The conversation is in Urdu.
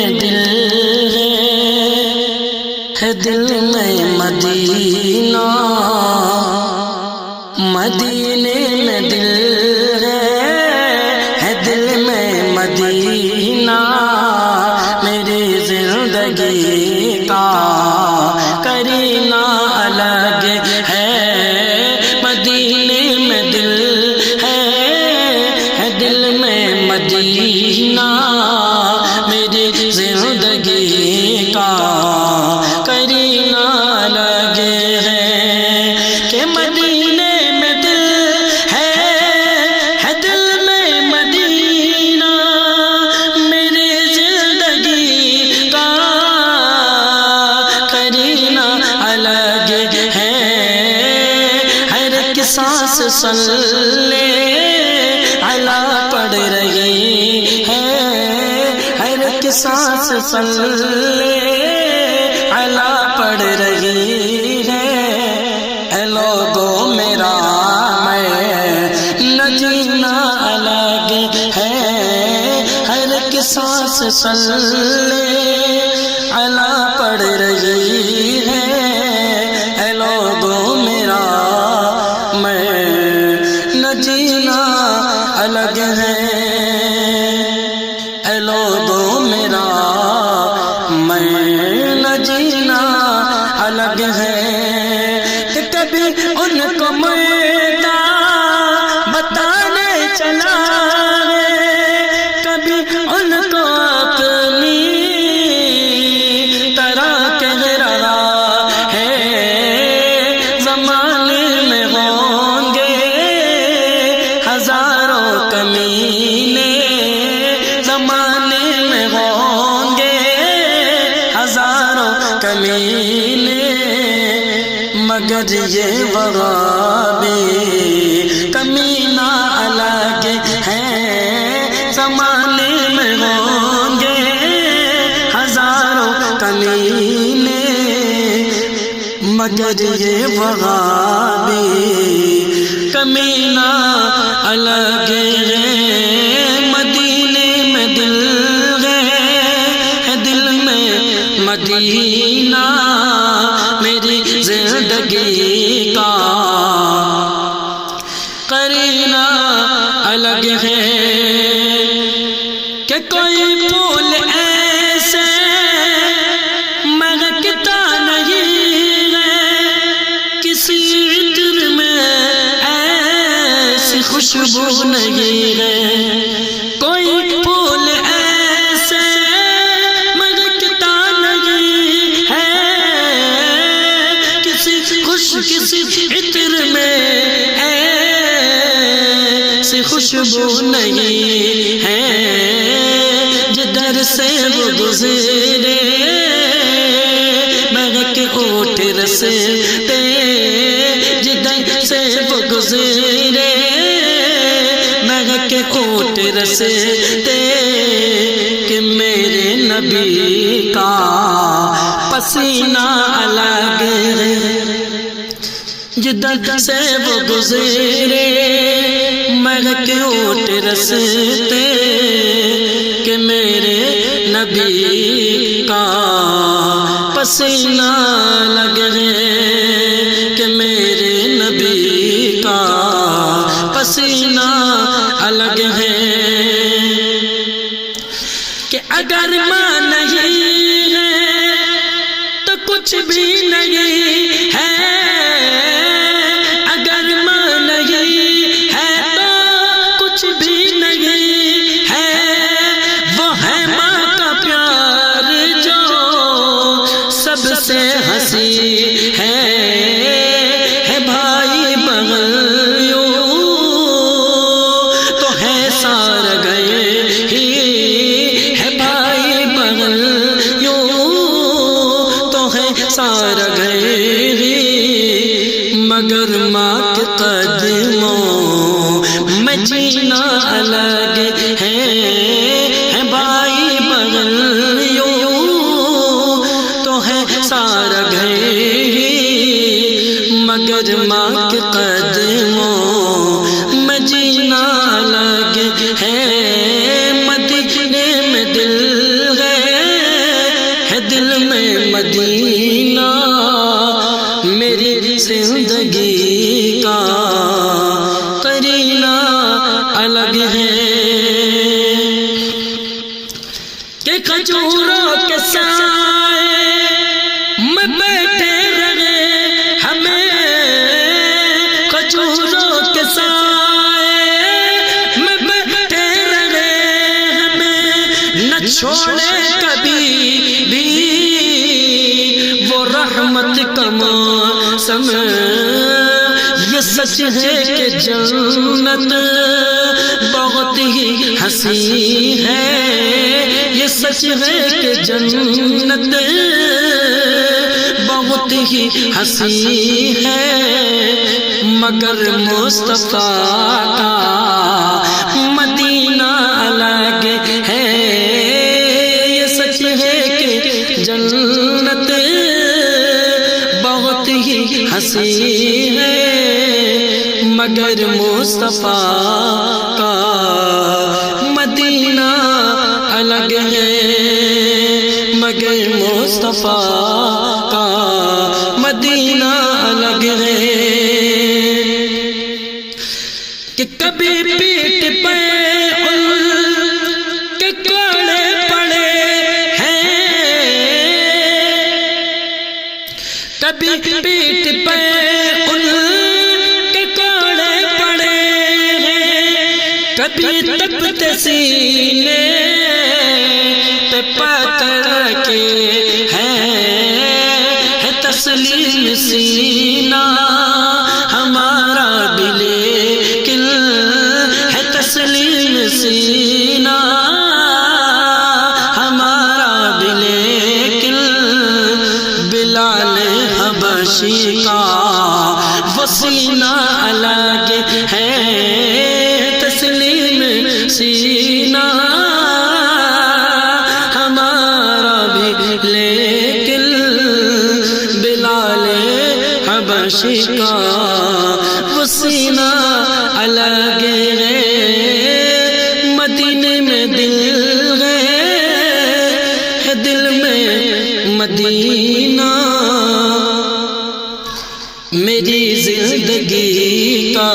میں دل ہے دل میں مدینہ، مدینے میں دل ہے دل میں مدینہ، میری زندگی کا کرینہ الگ ہے، مدینے میں دل ہے دل میں مدینہ، میری زندگی کا کرینہ الگ ہے، کہ مدینے میں دل ہے دل میں مدینہ، میری زندگی کا کرینہ الگ ہے، ہر ایک سانس صلی علی پڑھ رہی ہے، ہر ایک سانس صلی علی پڑھ رہی ہے، اے لوگوں میرا میں نہ جینا الگ ہے، ہر ایک سانس صلی علی پڑھ رہی ہے، اے لوگوں میرا میں نہ جینا الگ ہے، اے لوگوں میرا میں نہ جینا الگ ہے، کہ کبھی ان کو ملتا بتانے چلا ہے، کبھی ان کو اپنی طرح کہہ رہا ہے، زمانے میں ہوں گے ہزاروں کمینے، زمانے میں ہوں گے ہزاروں کمینے، مگر یہ وغابی کمینہ الگ ہے، زمانے میں ہوں گے ہزاروں کمینے، مگر یہ وغابی کمینہ الگ ہے، مدینے میں دل ہے دل میں مدینہ، میری زندگی کا کرینہ الگ ہے، کہ کوئی پھول ایسے مہکتا نہیں ہے، کسی عطر میں ایسی خوشبو نہیں ہے، کوئی پھول ایسے مہکتا نہیں ہے، کسی عطر میں ایسی خوشبو نہیں ہے، جدھر سے وہ گزرے مہک اٹھ رستے، جدھر سے وہ گزرے مہک اٹھ رستے، کہ میرے نبی کا پسینہ الگ ہے، جدھر سے وہ گزرے مہک اٹھ رستے، کہ میرے نبی کا پسینہ الگ ہے، کہ میرے نبی کا پسینہ الگ ہے، کہ اگر ماں نہیں ہے تو کچھ بھی نہیں ہے، اگر ماں نہیں ہے تو کچھ بھی نہیں ہے، وہ ہے ماں کا پیار جو سب سے ہنسی ہے بھائی بغل یوں تو ہے سار گئے ہی، ہے بھائی بغل یوں تو ہے سار گئے ہی، مگر ماں کے قدموں میں جینا الگ ہے بھائی بغل یوں تو ہے سار گئے ہی، مگر ماں کے قدموں میں جینا الگ ہے، مدینے میں دل ہے مدینہ میری زندگی کا قرینہ الگ ہے کہ کھجوروں کے سائے میں بیٹھے رہے ہمیں کھجوروں کے سائے میں بیٹھے رہے ہمیں نہ چھوڑے کبھی بھی وہ رحمت کا موسم یہ سچ ہے کہ جنت بہت ہی حسین ہے یہ سچ ہے کہ جنت بہت ہی حسین ہے مگر مصطفیٰ کا مدینہ الگ ہے یہ سچ ہے کہ جنت بہت ہی حسین ہے مگر مصطفیٰ کا مدینہ الگ ہے مگر مصطفیٰ کا مدینہ الگ ہے کہ کبھی پیٹ پہ ان کے کوڑے پڑے ہیں کبھی پیٹ پہ ان کے کوڑے پڑے ہیں کبھی تپتے سینے پہ پتھر کے ہے تسلیم سینہ ہمارا بھی لیکن ہے تسلیم سینہ ہمارا بھی لیکن بلال حبشی کا وہ سینہ الگ ہے تسلیم سینہ لیکن بلال حبشی کا وہ سینہ الگ ہے مدینے میں دل ہے دل میں مدینہ میری زندگی کا